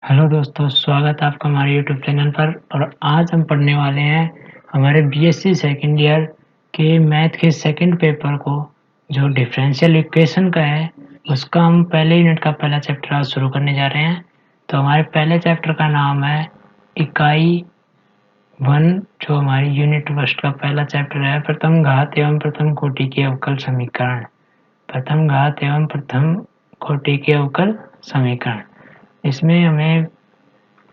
Hello दोस्तों, स्वागत है आपका हमारे यूट्यूब चैनल पर। और आज हम पढ़ने वाले हैं हमारे बीएससी सेकंड ईयर के मैथ के सेकंड पेपर को, जो डिफरेंशियल इक्वेशन का है। उसका हम पहले यूनिट का पहला चैप्टर आज शुरू करने जा रहे हैं। तो हमारे पहले चैप्टर का नाम है इकाई 1, जो हमारी यूनिट फर्स्ट का पहला चैप्टर है, प्रथम घात एवं प्रथम कोटि के अवकल समीकरण। प्रथम घात एवं प्रथम कोटि के अवकल समीकरण, इसमें हमें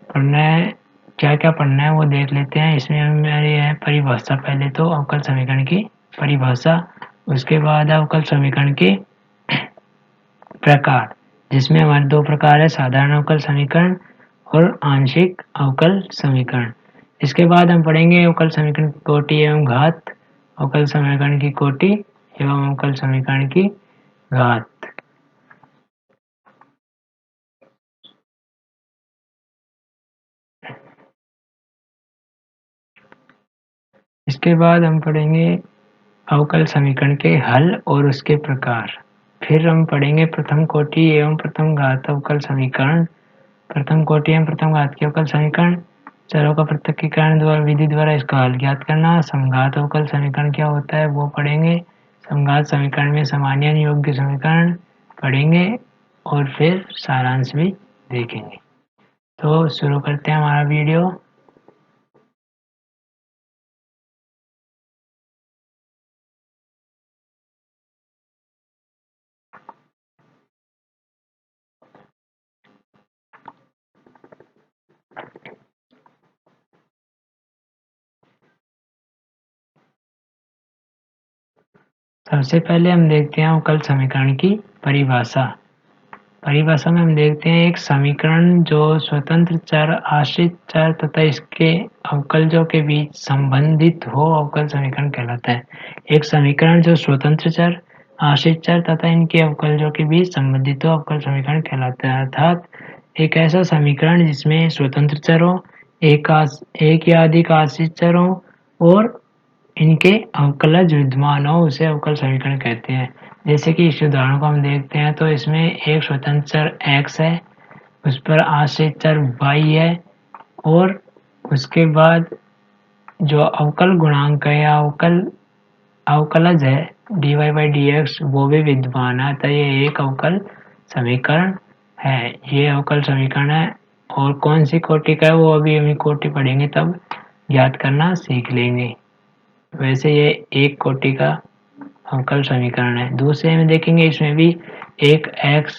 पढ़ना है। क्या क्या पढ़ना है वो देख लेते हैं। इसमें हमारी है परिभाषा, पहले तो अवकल समीकरण की परिभाषा, उसके बाद अवकल समीकरण के प्रकार, जिसमें हमारे दो प्रकार है, साधारण अवकल समीकरण और आंशिक अवकल समीकरण। इसके बाद हम पढ़ेंगे अवकल समीकरण की कोटि एवं घात, अवकल समीकरण की कोटि एवं अवकल समीकरण की घात। इसके बाद हम पढ़ेंगे अवकल समीकरण के हल और उसके प्रकार। फिर हम पढ़ेंगे प्रथम कोटि एवं प्रथम घात अवकल समीकरण, प्रथम कोटि एवं प्रथम घात के अवकल समीकरण, चरों का पृथक्कीकरण द्वारा विधि द्वारा इसका हल ज्ञात करना, समघात अवकल समीकरण क्या होता है वो पढ़ेंगे, समघात समीकरण में समान्यन योग्य समीकरण पढ़ेंगे और फिर सारांश भी देखेंगे। तो शुरू करते हैं हमारा वीडियो। सबसे पहले हम देखते हैं अवकल समीकरण की परिभाषा। परिभाषा में हम देखते हैं एक समीकरण जो स्वतंत्र चर, आश्रित चर तथा इसके अवकलजों के बीच संबंधित हो, अवकल समीकरण कहलाता है। एक समीकरण जो स्वतंत्र चर, आश्रित चर तथा इनके अवकलजों के बीच संबंधित हो, अवकल समीकरण कहलाता है। अर्थात एक ऐसा समीकरण जिसमें स्वतंत्र चर हो, एक या अधिक आश्रित चर हो और इनके अवकलज विद्यमान हो, उसे अवकल समीकरण कहते हैं। जैसे कि इस उदाहरण को हम देखते हैं तो इसमें एक स्वतंत्र चर x है, उस पर आश्रित चर y है और उसके बाद जो अवकल गुणांक है या अवकलज है dy/dx वो भी विद्यमान है। तो ये एक अवकल समीकरण है, ये अवकल समीकरण है। और कौन सी कोटि का है वो अभी हम कोटि पढ़ेंगे तब याद करना सीख लेंगे। वैसे ये एक कोटि का अवकल समीकरण है। दूसरे में देखेंगे, इसमें भी एक x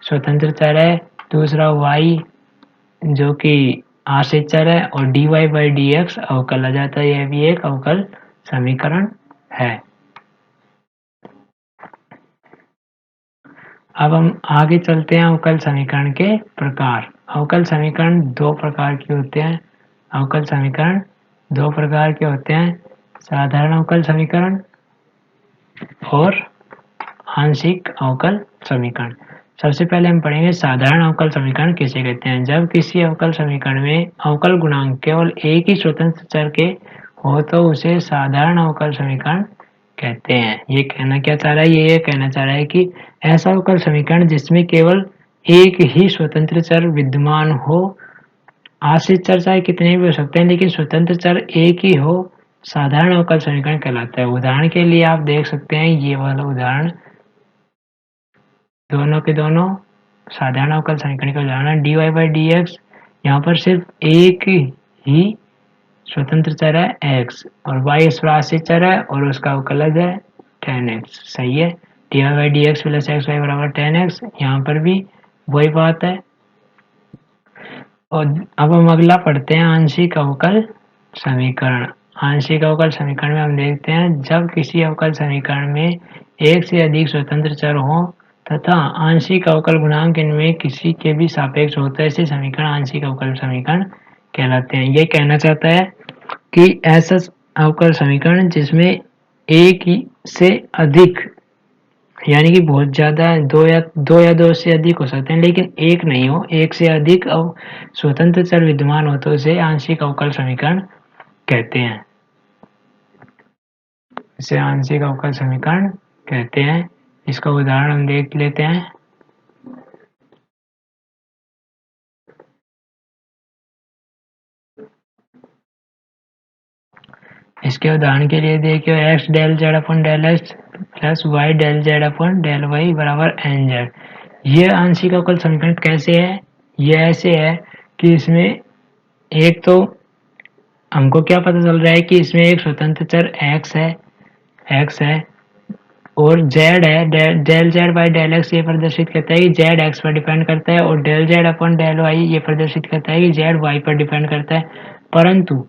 स्वतंत्र चर है, दूसरा y जो कि आश्रित चर है और dy/dx अवकल आ जाता है। यह भी एक अवकल समीकरण है। अब हम आगे चलते हैं अवकल समीकरण के प्रकार। अवकल समीकरण दो प्रकार के होते हैं। अवकल समीकरण दो प्रकार के होते हैं, साधारण अवकल समीकरण और आंशिक अवकल समीकरण। सबसे पहले हम पढ़ेंगे साधारण अवकल समीकरण किसे कहते हैं। जब किसी अवकल समीकरण में अवकल गुणांक केवल एक ही स्वतंत्र चर के हो तो उसे साधारण अवकल समीकरण कहते हैं। ये कहना क्या चाह रहा है, ये कहना चाह रहा है कि ऐसा अवकल समीकरण जिसमें केवल एक ही स्वतंत्र चर विद्यमान हो, आश्रित चर चाहे कितने भी हो सकते हैं लेकिन स्वतंत्र चर एक ही हो, साधारण अवकल समीकरण कहलाता है। उदाहरण के लिए आप देख सकते हैं ये वाला उदाहरण, दोनों के दोनों साधारण अवकल समीकरण का उदाहरण dy/dx। यहाँ पर सिर्फ एक ही स्वतंत्र चर है x और y इस पर आश्रित चर है और उसका अवकलज है tan x। सही है, dy/dx प्लस xy बराबर tan x। यहाँ पर भी वही बात है। और अब हम अगला पढ़ते हैं आंशिक अवकल समीकरण। आंशिक अवकल समीकरण में हम देखते हैं जब किसी अवकल समीकरण में एक से अधिक स्वतंत्र चर हो तथा आंशिक अवकल गुणांक इनमें किसी के भी सापेक्ष होता है, ऐसे समीकरण आंशिक अवकल समीकरण कहलाते हैं। ये कहना चाहता है कि ऐसा अवकल समीकरण जिसमें एक से अधिक, यानी कि बहुत ज्यादा दो से अधिक हो सकते हैं लेकिन एक नहीं हो, एक से अधिक स्वतंत्र चर विद्यमान हो तो उसे आंशिक अवकल समीकरण कहते हैं। इसे आंशिक अवकल समीकरण कहते हैं। इसका उदाहरण हम देख लेते हैं। इसके उदाहरण के लिए देखिए X del Z upon del X plus Y del Z upon del Y बराबर एन जेड। ये आंशिक अवकल समीकरण कैसे है? ये ऐसे है कि इसमें एक तो हमको क्या पता चल रहा है कि इसमें एक स्वतंत्र चर x है और z है। Del Z by del X ये प्रदर्शित करता है कि z x पर डिपेंड करता है और del Z upon del Y ये प्रदर्शित करता है कि z y पर डिपेंड करता है, परंतु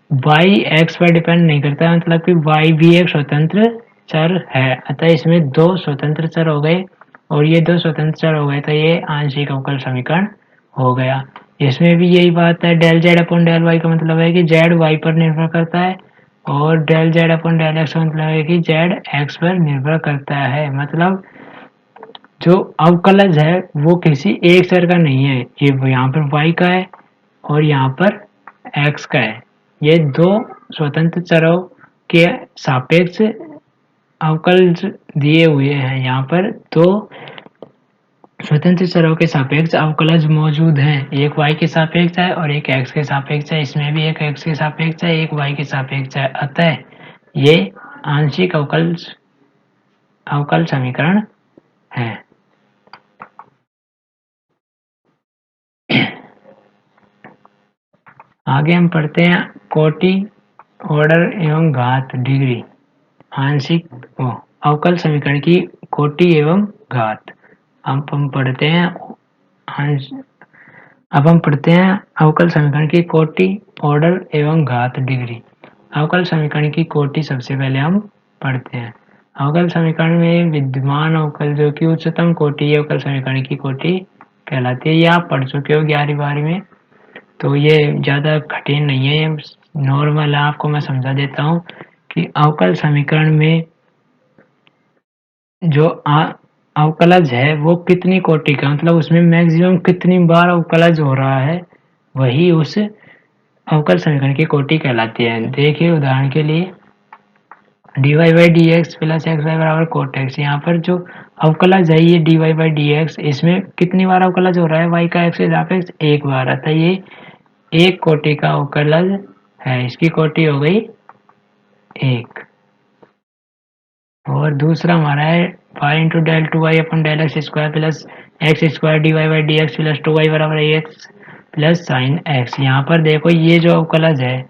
y x पर डिपेंड नहीं करता, मतलब कि y भी एक स्वतंत्र चर है। अतः इसमें दो स्वतंत्र चर हो गए और ये दो स्वतंत्र चर हो गए तो ये आंशिक अवकल समीकरण हो गया। इसमें भी यही बात है, del Z upon del Y का मतलब है कि जेड वाई पर निर्भर करता है और del Z upon del x का मतलब है कि जेड एक्स पर निर्भर करता है। मतलब जो अवकलज है वो किसी एक चर का नहीं है, ये यहाँ पर y का है और यहाँ पर x का है। ये दो स्वतंत्र चरों के सापेक्ष अवकलज दिए हुए हैं। यहाँ पर दो स्वतंत्र चरों के सापेक्ष अवकलज मौजूद हैं, एक y के सापेक्ष है और एक x के सापेक्ष है। इसमें भी एक x के सापेक्ष है, एक y के सापेक्ष है। अतः ये आंशिक अवकल समीकरण है। आगे हम पढ़ते हैं कोटि, ऑर्डर एवं घात, डिग्री। आंशिक अवकल समीकरण की कोटि एवं घात। अब हम पढ़ते हैं अवकल समीकरण की कोटि, ऑर्डर एवं घात, डिग्री। अवकल समीकरण की कोटि सबसे पहले हम पढ़ते हैं। अवकल समीकरण में विद्यमान अवकल जो कि उच्चतम कोटि अवकल समीकरण की कोटि कहलाती है। ये आप पढ़ चुके हो 11वीं में, तो ये ज़्यादा कठिन नहीं है, ये नॉर्मल है। आपको मैं समझा देता हूँ कि अवकल समीकरण में जो अवकलज है वो कितनी कोटि का, मतलब उसमें मैक्सिमम कितनी बार अवकलज हो रहा है, वही उस अवकल समीकरण की कोटि कहलाती है। देखिए उदाहरण के लिए dy by D X plus X Y बराबर कोट एक्स। यहाँ पर जो अवकलज है ये dy बाई डी एक्स, इसमें कितनी बार अवकलज हो रहा है y का x के सापेक्ष एक बार, अतः ये एक कोटि का अवकलज है। इसकी कोटि हो गई एक। और दूसरा हमारा है Y into del two Y upon del X square plus X square D Y by D X plus two Y बराबर एक्स प्लस साइन एक्स। यहाँ पर देखो ये जो अवकलज है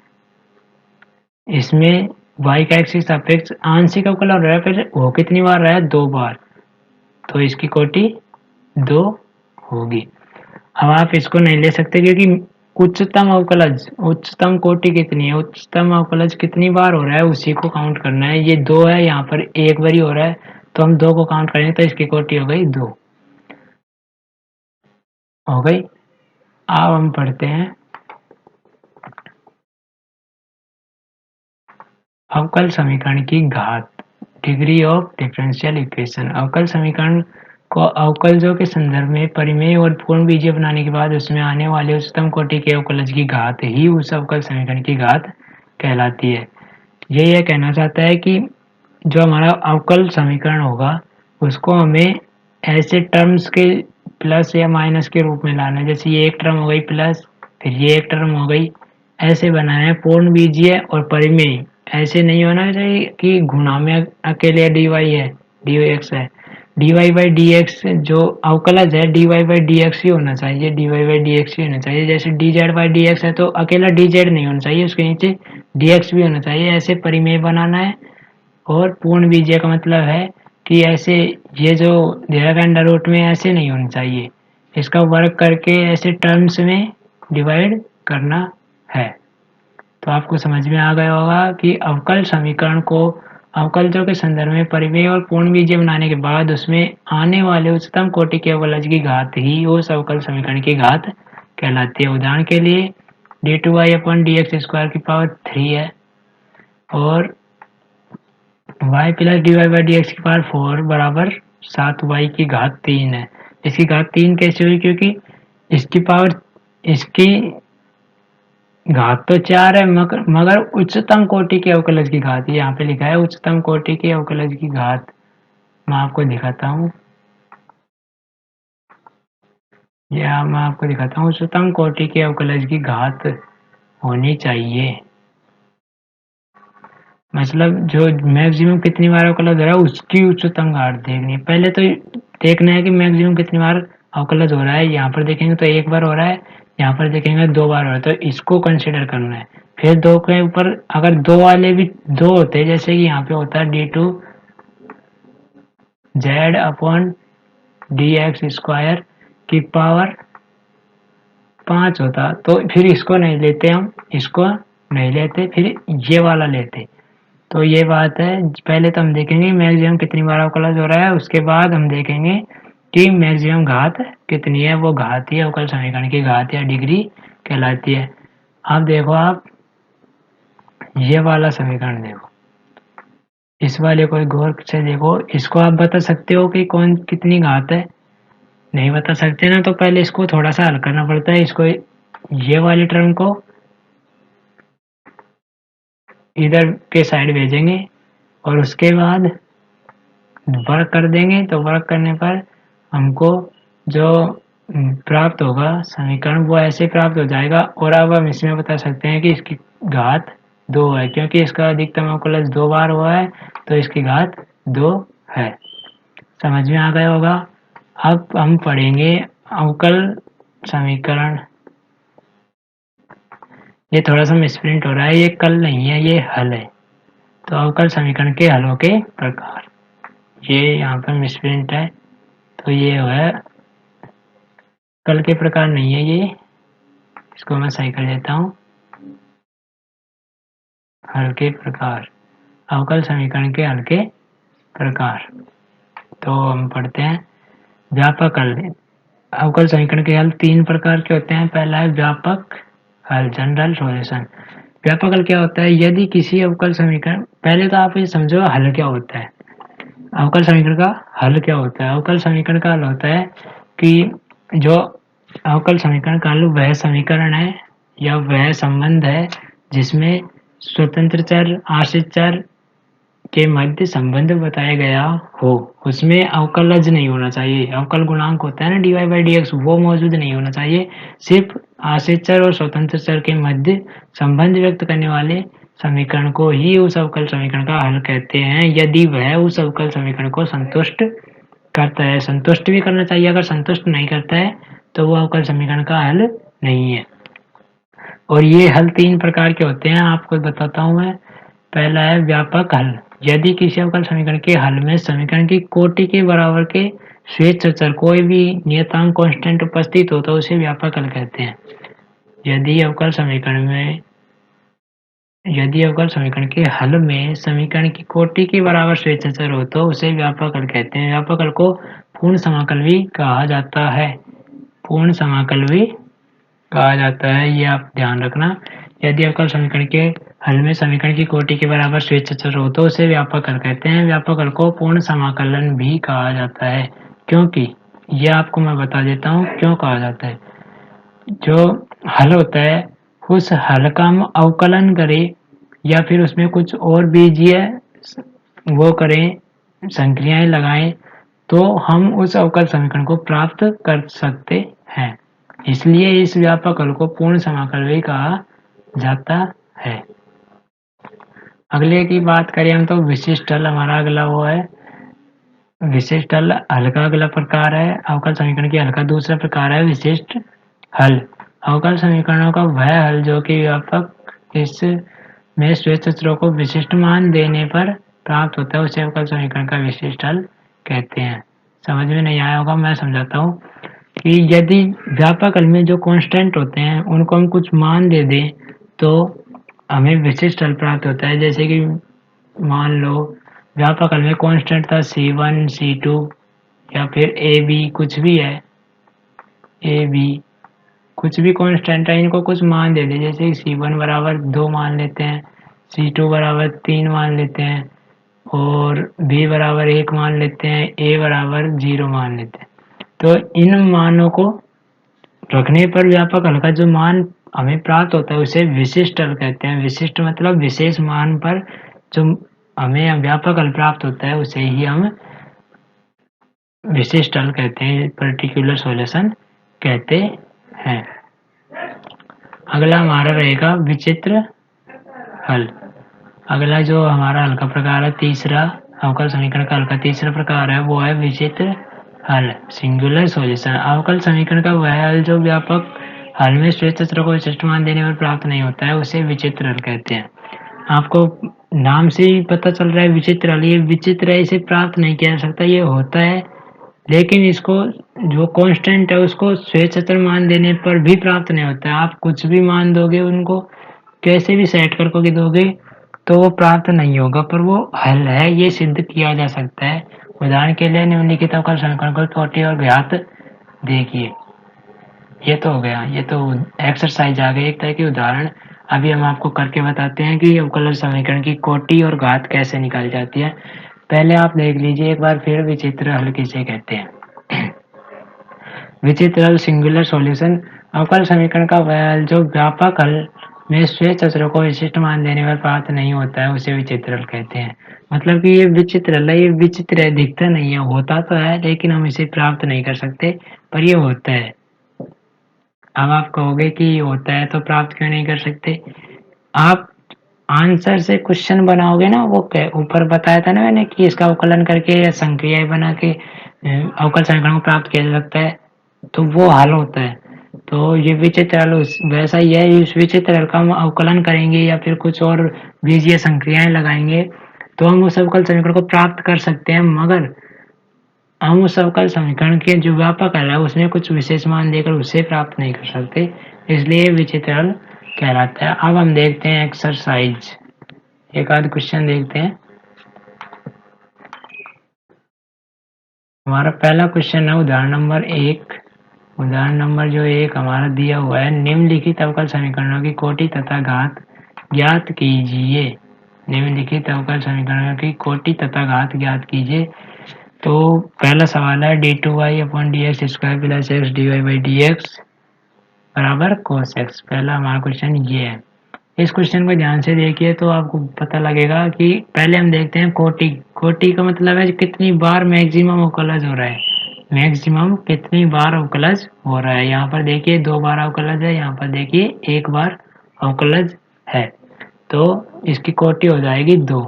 इसमें y का x के सापेक्ष आंशिक अवकल हो रहा है, फिर वो कितनी बार रहा है? दो बार, तो इसकी कोटि दो होगी। अब आप इसको नहीं ले सकते क्योंकि उच्चतम कोटि कितनी है, उच्चतम अवकलज कितनी बार हो रहा है उसी को काउंट करना है। ये दो है, यहाँ पर एक बार ही हो रहा है तो हम दो को काउंट करेंगे तो इसकी कोटि हो गई दो। हो गई। अब हम पढ़ते हैं अवकल समीकरण की घात, डिग्री ऑफ डिफरेंशियल इक्वेशन। अवकल समीकरण को अवकलजों के संदर्भ में परिमेय और पूर्ण बीजीय बनाने के बाद उसमें आने वाले उच्चतम कोटि के अवकलज की घात ही उस अवकल समीकरण की घात कहलाती है। यह कहना चाहता है कि जो हमारा अवकल समीकरण होगा उसको हमें ऐसे टर्म्स के प्लस या माइनस के रूप में लाना है। जैसे ये एक टर्म हो गई प्लस, फिर ये एक टर्म हो गई, ऐसे बनाना है। पूर्ण बीजीय और परिमेय ऐसे नहीं होना चाहिए कि गुणा में अकेले dy है dx है। dy बाई डी एक्स जो अवकलज है dy बाई डी एक्स ही होना चाहिए, dy बाई डी एक्स ही होना चाहिए। जैसे dz बाई डी एक्स है तो अकेला dz नहीं होना चाहिए, उसके नीचे dx भी होना चाहिए। ऐसे परिमेय बनाना है। और पूर्ण बीजीय का मतलब है कि ऐसे ये जो दिया गया अंडर रूट में ऐसे नहीं होनी चाहिए, इसका वर्क करके ऐसे टर्म्स में डिवाइड करना है। तो आपको समझ में आ गया होगा कि अवकल समीकरण को अवकलजों के संदर्भ में परिमेय और पूर्ण बीजीय बनाने के बाद उसमें आने वाले उच्चतम कोटि के अवकलज की घात ही उस अवकल समीकरण की घात कहलाती है। उदाहरण के लिए D two Y upon D x square की पावर 3 है और y plus D Y by D X की पावर 4 बराबर 7y की घात 3 है। इसकी घात 3 कैसे हुई? क्योंकि इसकी घात तो 4 है मगर उच्चतम कोटि के अवकलज की घात, यहाँ पे लिखा है उच्चतम कोटि के अवकलज की घात। मैं आपको दिखाता हूँ, या मैं आपको दिखाता हूँ उच्चतम कोटि के अवकलज की घात होनी चाहिए। मतलब जो मैक्सिमम कितनी बार अवकलज हो रहा है उसकी उच्चतम घात देखनी है। पहले तो देखना है कि मैक्सिमम कितनी बार अवकलज हो रहा है। यहाँ पर देखेंगे तो एक बार हो रहा है, यहाँ पर देखेंगे 2 बार हो रहा है, तो इसको कंसिडर करना है। फिर 2 के ऊपर अगर 2 वाले भी 2 होते हैं, जैसे कि यहाँ पे होता है d2 z upon dx square की पावर 5 होता, तो फिर इसको नहीं लेते, हम इसको नहीं लेते, फिर ये वाला लेते। तो ये बात है। पहले तो हम देखेंगे मैक्सिमम कितनी बार अवकलज हो रहा है, उसके बाद हम देखेंगे कि मैक्सिमम घात कितनी है। वो घात ही अवकल समीकरण की घात या डिग्री कहलाती है। अब देखो आप ये वाला समीकरण देखो, इस वाले को गौर से देखो। इसको आप बता सकते हो कि कौन कितनी घात है? नहीं बता सकते ना, तो पहले इसको थोड़ा सा हल करना पड़ता है। इसको ये वाली टर्म को इधर के साइड भेजेंगे और उसके बाद वर्क कर देंगे, तो वर्क करने पर हमको जो प्राप्त होगा समीकरण वो ऐसे प्राप्त हो जाएगा। और अब हम इसमें बता सकते हैं कि इसकी घात 2 है, क्योंकि इसका अधिकतम अवकलज 2 बार हुआ है, तो इसकी घात 2 है। समझ में आ गया होगा। अब हम पढ़ेंगे अवकल समीकरण। ये थोड़ा सा मिसप्रिंट हो रहा है, ये कल नहीं है, ये हल है। तो अवकल समीकरण के हलों के प्रकार, ये यहाँ पर मिसप्रिंट है, तो ये है कल के प्रकार नहीं है ये। इसको मैं सही कर देता हूँ। हल के प्रकार, अवकल समीकरण के हल के प्रकार। तो हम पढ़ते हैं व्यापक हल। अवकल समीकरण के हल 3 प्रकार के होते हैं। पहला है व्यापक हल, जनरल सॉल्यूशन। व्यापक हल क्या होता है? यदि किसी अवकल समीकरण, पहले तो आप ये समझो हल क्या होता है। अवकल समीकरण का हल क्या होता है? अवकल समीकरण का हल होता है कि जो अवकल समीकरण का हल वह समीकरण है या वह संबंध है जिसमें स्वतंत्र चर आश्रित चर के मध्य संबंध बताया गया हो। उसमें अवकलज नहीं होना चाहिए। अवकल गुणांक होता है ना dy बाई डी एक्स, वो मौजूद नहीं होना चाहिए। सिर्फ आश्रित चर और स्वतंत्र चर के मध्य संबंध व्यक्त करने वाले समीकरण को ही उस अवकल समीकरण का हल कहते हैं, यदि वह उस अवकल समीकरण को संतुष्ट करता है। संतुष्ट भी करना चाहिए, अगर संतुष्ट नहीं करता है तो वो अवकल समीकरण का हल नहीं है। और ये हल 3 प्रकार के होते हैं, आपको बताता हूँ मैं। पहला है व्यापक हल। यदि किसी अवकल समीकरण के हल में समीकरण की कोटि के बराबर के स्वेच्छ चर कोई भी नियतांक कांस्टेंट उपस्थित हो तो उसे व्यापक हल कहते हैं। यदि अवकल समीकरण के हल में समीकरण की कोटि के बराबर स्वेच्छ चर हो तो उसे व्यापक हल कहते हैं। व्यापक हल को पूर्ण समाकल भी कहा जाता है। पूर्ण समाकल भी कहा जाता है, ये आप ध्यान रखना। यदि अवकल समीकरण के हल में समीकरण की कोटि के बराबर स्वेच्छ चर हो तो उसे व्यापक हल कहते हैं। व्यापक हल को पूर्ण समाकलन भी कहा जाता है, क्योंकि ये आपको मैं बता देता हूँ क्यों कहा जाता है। जो हल होता है उस हल का हम अवकलन करें या फिर उसमें कुछ और बीजीय वो करें, संक्रियाएं लगाएं, तो हम उस अवकल समीकरण को प्राप्त कर सकते हैं। इसलिए इस व्यापक हल को पूर्ण समाकल भी कहा जाता है। अगले की बात करें हम तो विशिष्ट हल हमारा अगला वो है। विशिष्ट हल हल का अगला प्रकार है। अवकल समीकरण के हल का दूसरा प्रकार है विशिष्ट हल। अवकल समीकरणों का वह हल जो कि व्यापक इस में स्वेच्छ चरों को विशिष्ट मान देने पर प्राप्त होता है उसे अवकल समीकरण का विशिष्ट हल कहते हैं। समझ में नहीं आया होगा, मैं समझाता हूँ कि यदि व्यापक हल में जो कांस्टेंट होते हैं उनको हम कुछ मान दे दें तो हमें विशिष्ट हल प्राप्त होता है। जैसे कि मान लो व्यापक हल में कांस्टेंट था C1 C2 या फिर AB, कुछ भी है, AB कुछ भी कांस्टेंट है, इनको कुछ मान दे दें। जैसे C1 बराबर 2 मान लेते हैं, C2 बराबर 3 मान लेते हैं और B बराबर 1 मान लेते हैं, A बराबर 0 मान लेते हैं। तो इन मानों को रखने पर व्यापक हल का जो मान हमें प्राप्त होता है उसे विशिष्ट हल कहते हैं। विशिष्ट मतलब विशेष मान पर जो हमें व्यापक हल प्राप्त होता है उसे ही हम विशिष्ट हल कहते हैं, पर्टिकुलर सॉल्यूशन कहते हैं। अगला हमारा रहेगा विचित्र हल। अगला जो हमारा हल का प्रकार है तीसरा, अवकल समीकरण का हल का तीसरा प्रकार है वो है विचित्र हल, सिंगुलर सॉल्यूशन। अवकल समीकरण का वह हल जो व्यापक हल में श्वेत चर को विशिष्ट मान देने पर प्राप्त नहीं होता है उसे विचित्र हल कहते हैं। आपको नाम से ही पता चल रहा है विचित्र हल, ये विचित्र है, इसे प्राप्त नहीं किया जा सकता, ये होता है लेकिन इसको जो कांस्टेंट है उसको श्वेत चर मान देने पर भी प्राप्त नहीं होता है। आप कुछ भी मान दोगे, उनको कैसे भी सेट करके दोगे तो वो प्राप्त नहीं होगा, पर वो हल है, ये सिद्ध किया जा सकता है। उदाहरण के लिए निम्नलिखित अवकल समीकरण को कोटि और घात देखिए। ये तो हो गया, ये तो एक्सरसाइज आ गई एक तरह की उदाहरण। अभी हम आपको करके बताते हैं कि अवकल समीकरण की कोटि और घात कैसे निकाली जाती है। पहले आप देख लीजिए एक बार फिर विचित्र हल किसे कहते हैं। विचित्र हल सिंगुलर सॉल्यूशन, अवकल समीकरण का वह हल जो व्यापक हल में श्वेत चरों को विशिष्ट मान देने पर प्राप्त नहीं होता है उसे विचित्र हल कहते हैं। मतलब कि ये विचित्र हल है, ये विचित्र है, दिखता नहीं है, होता तो है लेकिन हम इसे प्राप्त नहीं कर सकते, पर ये होता है। अब आप कहोगे कि ये होता है तो प्राप्त क्यों नहीं कर सकते। आप आंसर से क्वेश्चन बनाओगे ना, वो ऊपर बताया था ना मैंने कि इसका अवकलन करके या संक्रियाएं बना के अवकल समीकरण को प्राप्त किया जा सकता है, तो वो हल होता है। तो ये विचित्र हल वैसा ही है, इस विचित्र हल का हम अवकलन करेंगे या फिर कुछ और बीजीय संक्रियाएं लगाएंगे तो हम उस अवकल समीकरण को प्राप्त कर सकते हैं, मगर हम उस अवकल समीकरण के जो व्यापक हल है उसमें कुछ विशेष मान देकर उसे प्राप्त नहीं कर सकते, इसलिए विचित्र हल कहलाता है। अब हम देखते हैं एक्सरसाइज, एक आध क्वेश्चन देखते हैं। हमारा पहला क्वेश्चन है उदाहरण नंबर 1। उदाहरण नंबर जो 1 हमारा दिया हुआ है, निम्नलिखित अवकल समीकरणों की कोटि तथा घात ज्ञात कीजिए। निम्नलिखित अवकल समीकरणों की कोटि तथा घात ज्ञात कीजिए। तो पहला सवाल है d2y upon D x square plus X D Y by D x बराबर कोस एक्स। पहला हमारा क्वेश्चन ये है। इस क्वेश्चन को ध्यान से देखिए तो आपको पता लगेगा कि पहले हम देखते हैं कोटि। कोटि का मतलब है कितनी बार मैक्सिमम अवकलज हो रहा है, मैक्सिमम कितनी बार अवकलज हो रहा है। यहाँ पर देखिए 2 बार अवकलज है, यहाँ पर देखिए 1 बार अवकलज है, तो इसकी कोटि हो जाएगी 2,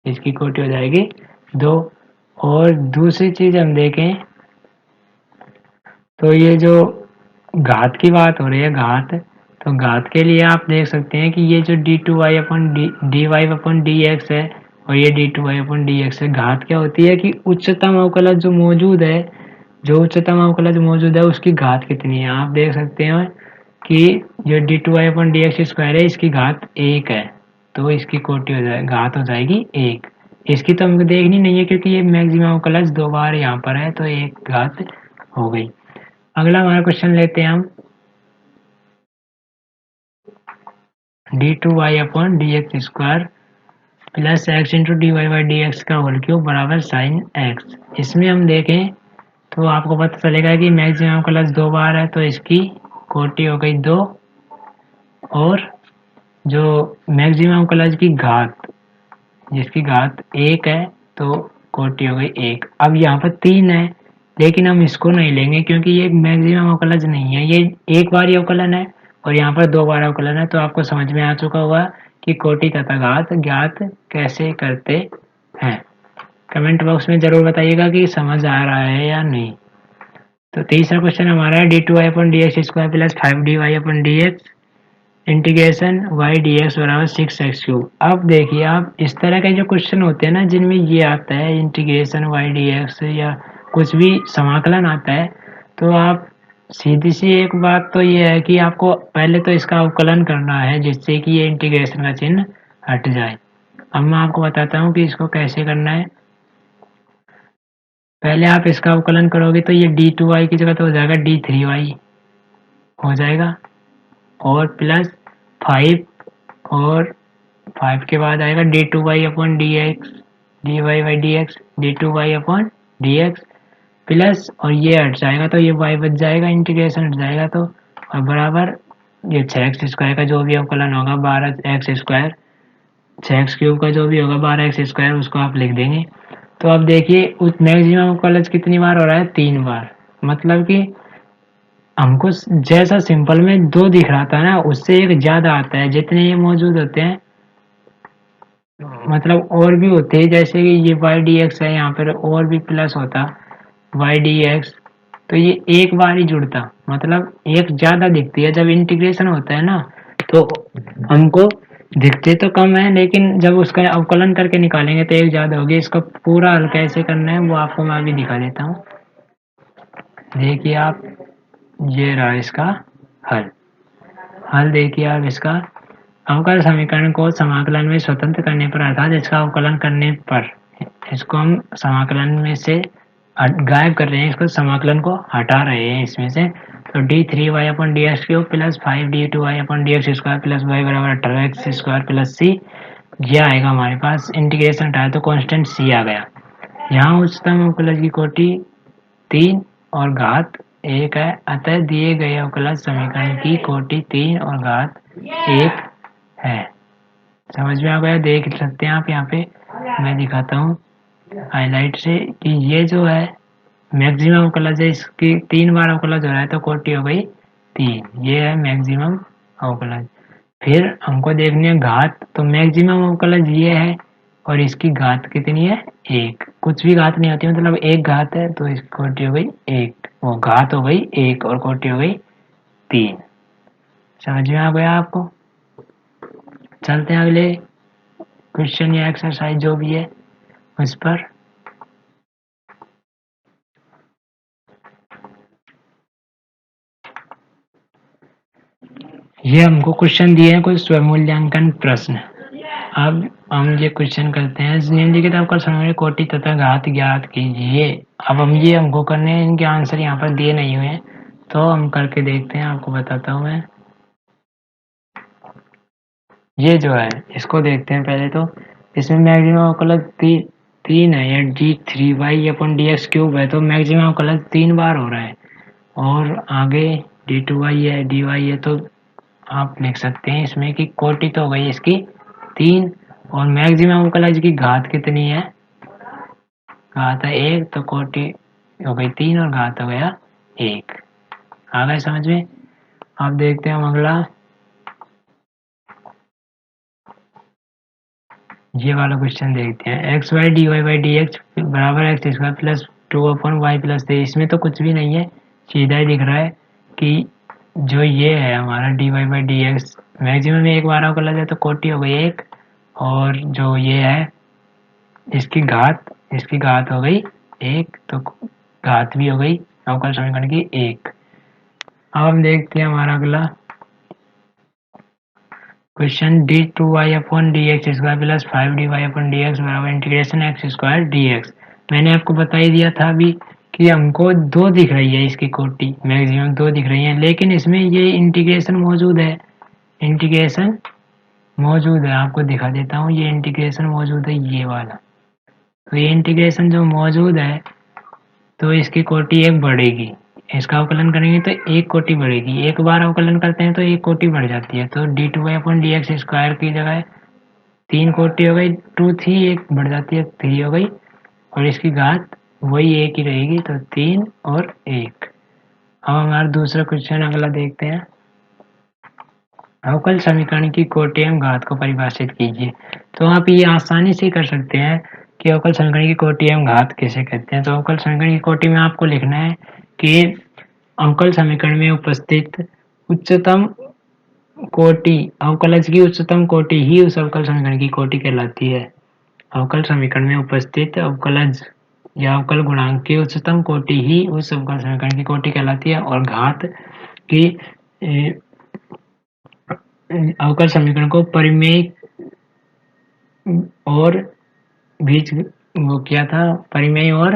इसकी कोटि हो जाएगी 2। और दूसरी चीज हम देखें तो ये जो घात की बात हो रही है, घात, तो घात के लिए आप देख सकते हैं कि ये जो d2y upon D Y upon D x है और ये d2y अपन डी एक्स है, घात क्या होती है कि उच्चतम अवकलज जो मौजूद है, जो उच्चतम अवकलज मौजूद है उसकी घात कितनी है। आप देख सकते हैं कि जो d2y upon D x square है इसकी घात 1 है, तो इसकी कोटि हो जाए घात हो जाएगी 1। इसकी तो हमको देखनी नहीं है क्योंकि ये मैक्सिमम अवकलज 2 बार यहाँ पर है, तो 1 घात हो गई। अगला हमारा क्वेश्चन लेते हैं हम, d2y upon D x square plus X into D Y by D X का होल क्यूब बराबर साइन एक्स। इसमें हम देखें तो आपको पता चलेगा कि मैक्सिमम क्लास 2 बार है तो इसकी कोटि हो गई 2, और जो मैक्सिमम क्लास की घात जिसकी घात 1 है तो कोटि हो गई 1। अब यहाँ पर 3 है लेकिन हम इसको नहीं लेंगे क्योंकि ये मैक्सिमम अवकलज नहीं है, ये एक बार ही अवकलन है और यहाँ पर 2 बार अवकलन है। तो आपको समझ में आ चुका होगा कि कोटि तथा घात ज्ञात कैसे करते हैं। कमेंट बॉक्स में जरूर बताइएगा कि समझ आ रहा है या नहीं। तो तीसरा क्वेश्चन हमारा है d2y upon D x square plus 5dy upon D X integration Y D x बराबर 6x3। अब देखिए आप इस तरह के जो क्वेश्चन होते हैं ना जिनमें ये आता है इंटीग्रेशन वाई डी एक्स या कुछ भी समाकलन आता है, तो आप सीधी सी एक बात तो ये है कि आपको पहले तो इसका अवकलन करना है जिससे कि ये इंटीग्रेशन का चिन्ह हट जाए। अब मैं आपको बताता हूँ कि इसको कैसे करना है। पहले आप इसका अवकलन करोगे तो ये d2y की जगह तो हो जाएगा d3y हो जाएगा, और प्लस 5, और 5 के बाद आएगा d2y upon D X D Y by D X d2y upon D X plus, और ये हट जाएगा तो ये y बच जाएगा, इंटीग्रेशन हट जाएगा तो, और बराबर ये 6x स्क्वायर का जो भी अवकलन होगा 12x स्क्वायर, 6x क्यूब का जो भी होगा 12x स्क्वायर उसको आप लिख देंगे। तो अब देखिए उस मैक्सिमम अवकलज कितनी बार हो रहा है, 3 बार। मतलब कि हमको जैसा सिंपल में 2 दिख रहा था ना उससे एक ज्यादा आता है, जितने ये मौजूद होते हैं मतलब और भी होते हैं, जैसे कि ये वाई डी एक्स है, यहाँ पर और भी प्लस होता वाई डी एक्स, तो ये एक बार ही जुड़ता, मतलब एक ज्यादा दिखती है। जब इंटीग्रेशन होता है ना तो हमको दिखते तो कम है, लेकिन जब उसका अवकलन करके निकालेंगे तो एक ज्यादा होगी। इसका पूरा हल कैसे करना है वो आपको मैं अभी दिखा देता हूँ। देखिए आप, ये रहा इसका हल। हल देखिए आप इसका, अवकल समीकरण को समाकलन में स्वतंत्र करने पर, अर्थात इसका अवकलन करने पर, इसको हम समाकलन में से गायब कर रहे हैं, इसको समाकलन को हटा रहे हैं इसमें से। तो D three Y upon D X cube plus 5d2y upon D x square plus Y बराबर 18x² प्लस सी, ये आएगा हमारे पास। इंटीग्रेशन हटाया तो कांस्टेंट सी आ गया। यहाँ उच्चतम अवकलज की कोटि 3 और घात 1 है, अतः दिए गए अवकलज समीकरण की कोटि 3 और घात 1 है। समझ में आ गया? देख सकते हैं आप, यहाँ पे मैं दिखाता हूँ हाईलाइट से कि ये जो है मैक्सिमम अवकलज है, इसकी 3 बार अवकलज हो रहा है तो कोटि हो गई 3, ये है मैक्सिमम अवकलज। फिर हमको देखनी है घात, तो मैक्सिमम अवकलज ये है और इसकी घात कितनी है 1, कुछ भी घात नहीं होती, मतलब एक घात है तो इसकी कोटि हो गई 1, वो घात हो गई 1 और कोटि हो गई 3। समझ में आ गया आपको? चलते हैं अगले क्वेश्चन या एक्सरसाइज जो भी है उस पर। ये हमको क्वेश्चन दिए हैं कुछ स्वमूल्यांकन प्रश्न। अब हम ये क्वेश्चन करते हैं, निम्नलिखित अवकल समीकरण कोटि तथा घात ज्ञात कीजिए। अब हम ये हमको करने हैं, इनके आंसर यहाँ पर दिए नहीं हुए हैं, तो हम करके देखते हैं, आपको बताता हूँ मैं। ये जो है इसको देखते हैं पहले तो। इसमें मैक्सिमम अवकलज 3 है, या D three Y upon D X cube है, तो मैक्सिमम अवकलज 3 बार हो रहा है। और आगे डी टू वाई है, डी वाई है, तो आप लिख सकते हैं इसमें कि कोटि तो हो गई इसकी 3, और मैक्सिमम अवकलज की घात कितनी है, घात है 1, तो कोटि हो गई 3 और घात हो गया 1। आ गए समझ में? अब देखते हैं हम अगला, ये वाला क्वेश्चन देखते हैं। X y d Y by D x बराबर x square plus 2/y plus 3, इसमें तो कुछ भी नहीं है, सीधा ही दिख रहा है कि जो ये है हमारा D Y by D X maximum में एक बार अवकलज है तो कोटि हो गई 1, और जो ये है इसकी घात हो गई 1, तो घात भी हो गई अवकल समीकरण की 1। अब हम देखते हैं हमारा अगला question, d two Y upon D x square plus 5dy upon D x बराबर integration x square d x. मैंने आपको बता ही दिया था अभी कि हमको 2 दिख रही है, इसकी कोटि मैक्सिमम 2 दिख रही है, लेकिन इसमें ये इंटीग्रेशन मौजूद है, इंटीग्रेशन मौजूद है। आपको दिखा देता हूँ, ये इंटीग्रेशन मौजूद है ये वाला। तो ये इंटीग्रेशन जो मौजूद है तो इसकी कोटि 1 बढ़ेगी, इसका अवकलन करेंगे तो 1 कोटि बढ़ेगी, एक बार अवकलन करते हैं तो 1 कोटि बढ़ जाती है। तो D two Y upon D x square की जगह 3 कोटि हो गई, 2 थी, 1 बढ़ जाती है 3 हो गई, और इसकी घात वही 1 ही रहेगी, तो 3 और 1। अब हमारा दूसरा क्वेश्चन अगला देखते हैं। अवकल समीकरण की कोटि एवं घात को परिभाषित कीजिए। तो आप ये आसानी से कर सकते हैं कि अवकल समीकरण की कोटि एवं घात किसे कहते हैं। तो अवकल समीकरण की कोटि में आपको लिखना है कि अवकल समीकरण में उपस्थित उच्चतम कोटि, अवकलज की उच्चतम कोटि ही उस अवकल समीकरण की कोटि कहलाती है। अवकल समीकरण में उपस्थित अवकलज या अवकल गुणांक की उच्चतम कोटि ही उस अवकल समीकरण की कोटि कहलाती है। और घात की अवकल समीकरण को परिमेय और बीज वो क्या था, परिमेय और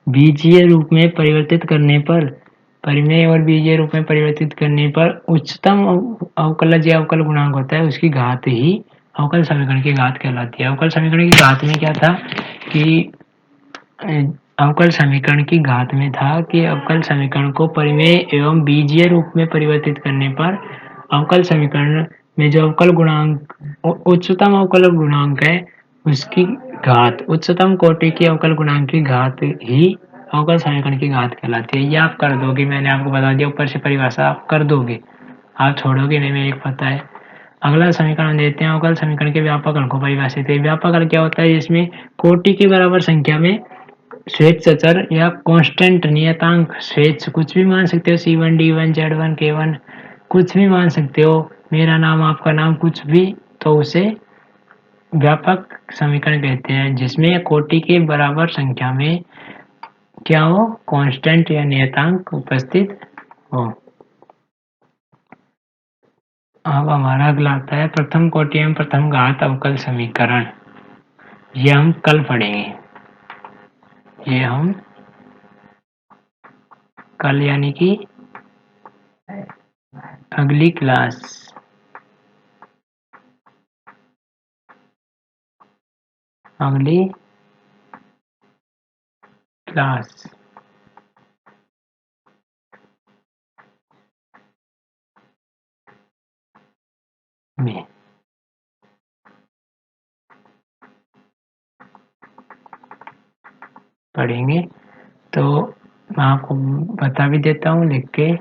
बीजीय रूप में परिवर्तित करने पर, परिमेय और बीजीय रूप में परिवर्तित करने पर उच्चतम अवकलज या अवकल गुणांक होता है, उसकी घात ही अवकल समीकरण की घात कहलाती है। अवकल समीकरण की घात में क्या था कि अवकल समीकरण की घात में था कि अवकल समीकरण को परिमेय एवं बीजीय रूप में परिवर्तित करने पर अवकल समीकरण में जो अवकल गुणांक, उच्चतम अवकल गुणांक है उसकी घात, उच्चतम कोटि की अवकल गुणांक की घात ही अवकल समीकरण की घात कहलाती है। ये आप कर दोगे, मैंने आपको बता दिया ऊपर से परिभाषा आप कर दोगे, आप छोड़ोगे नहीं, मेरे को पता है। अगला समीकरण देते हैं, अवकल समीकरण के व्यापककरण को परिभाषित करें। व्यापककरण क्या होता है? जिसमें कोटि के बराबर संख्या में स्वेच्छ अचर या कांस्टेंट नियतांक, स्वेच्छ कुछ भी मान सकते हो, C1 D1 Z1 K1 कुछ भी मान सकते हो, मेरा नाम आपका नाम कुछ भी, तो उसे व्यापक समीकरण कहते हैं। जिसमें कोटि के बराबर संख्या में क्या हो? कांस्टेंट या नियतांक उपस्थित हो। अब हमारा अगला आता है प्रथम कोटि एवं प्रथम घात अवकल समीकरण। ये हम कल पढ़ेंगे, ये हम कल यानी कि अगली क्लास में पढ़ेंगे। तो मैं आपको बता भी देता हूँ लिख के,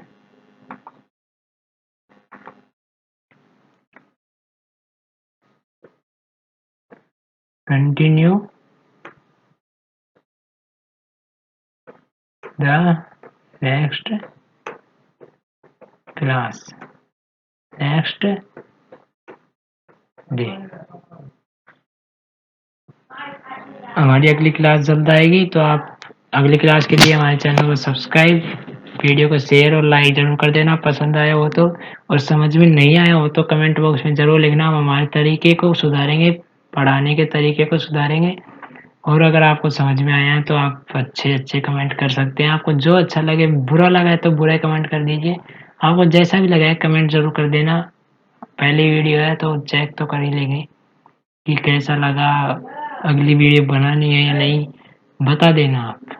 continue the next class next day. हमारी अगली क्लास जल्द आएगी, तो आप अगली क्लास के लिए हमारे चैनल को सब्सक्राइब, वीडियो को शेयर और लाइक जरूर कर देना पसंद आया हो तो, और समझ में नहीं आया हो तो कमेंट बॉक्स में ज़रूर लिखना। हम हमारे तरीके को सुधारेंगे, पढ़ाने के तरीके को सुधारेंगे। और अगर आपको समझ में आया है तो आप अच्छे अच्छे कमेंट कर सकते हैं। आपको जो अच्छा लगे, बुरा लगा है तो बुरा कमेंट कर दीजिए। आपको जैसा भी लगा है कमेंट ज़रूर कर देना। पहली वीडियो है तो चेक तो कर ही लेंगे कि कैसा लगा, अगली वीडियो बनानी है या नहीं, बता देना आप।